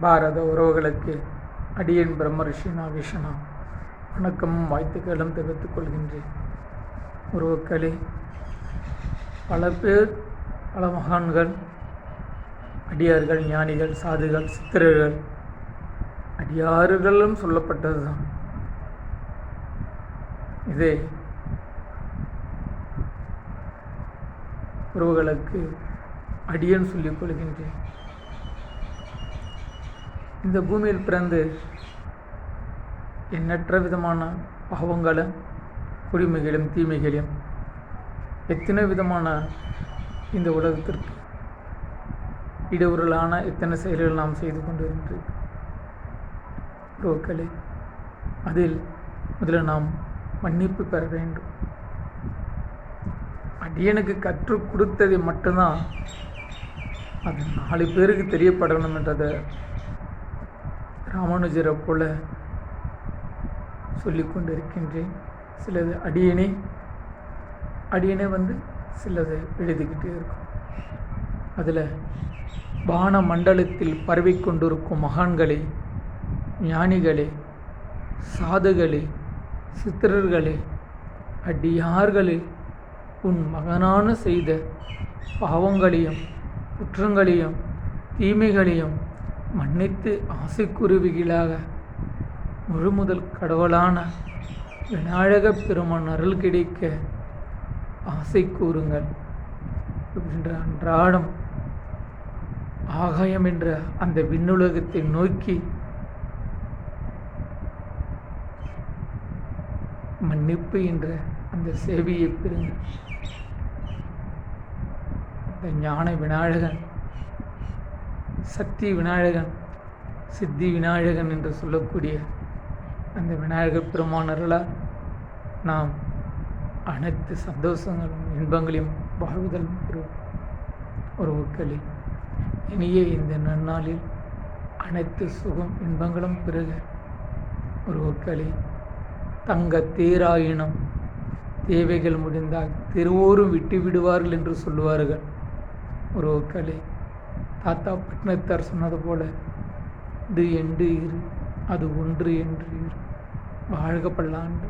பாரத உறவுகளுக்கு அடியேன் பிரம்மரிஷி நாகேஷனா வணக்கமும் வாழ்த்துக்களும் தெரிவித்துக் கொள்கின்றேன். உறவுக்களே, பல பேர், பல மகான்கள், அடியார்கள், ஞானிகள், சாதுகள், சித்தர்கள், அடியார்களும் சொல்லப்பட்டது தான். இதே உறவுகளுக்கு அடியேன் சொல்லிக் கொள்கின்றேன். இந்த பூமியில் பிறந்து எண்ணற்ற விதமான பாவங்களும் குடிமைகளையும் தீமைகளையும் எத்தனை விதமான இந்த உலகத்திற்கு இடையூறலான எத்தனை செயல்கள் நாம் செய்து கொண்டிருக்கின்றோம். உறவுகளே, அதில் முதலில் நாம் மன்னிப்பு பெற வேண்டும். அடியனுக்கு கற்றுக் கொடுத்ததை மட்டும்தான் அது 4 பேருக்கு தெரியப்படணும் என்றதை ராமானுஜரை போல சொல்லிக் கொண்டிருக்கின்றேன். சிலது அடியனே சிலது எழுதிக்கிட்டே இருக்கும். அதில் வான மண்டலத்தில் பரவி கொண்டிருக்கும் மகான்களே, ஞானிகளே, சாதுகளே, சித்தர்களே, அடியார்களே, உன் மகனான செய்த பாவங்களையும் குற்றங்களையும் தீமைகளையும் மன்னித்து ஆசைக்குருவிகளாக முழுமுதல் கடவுளான விநாயகப் பெருமான் அருள் கிடைக்க ஆசை கூறுங்கள் என்ற அன்றாடம் ஆகாயம் என்ற அந்த விண்ணுலகத்தை நோக்கி மன்னிப்பு என்ற அந்த சேவையை பெறுங்கள். அந்த ஞான விநாயகன், சக்தி விநாயகன், சித்தி விநாயகன் என்று சொல்லக்கூடிய அந்த விநாயகப் பெருமான் அருளால் நாம் அனைத்து சந்தோஷங்களும் இன்பங்களையும் வாழ்வுதல் பெறுவோம். உறவுக்களே, இனிய இந்த நன்னாளில் அனைத்து சுகம் இன்பங்களும் பெறுக. உறவுக்களே, தங்க தேராயினும் தேவைகள் முடிந்தால் திருவோரும் விட்டு விடுவார்கள் என்று சொல்லுவார்கள். உறவுக்களே, தாத்தா பட்னத்தார் சொன்னது போல, இது என்று இரு, அது ஒன்று என்று இரு, வாழ்க பல்லாண்டு.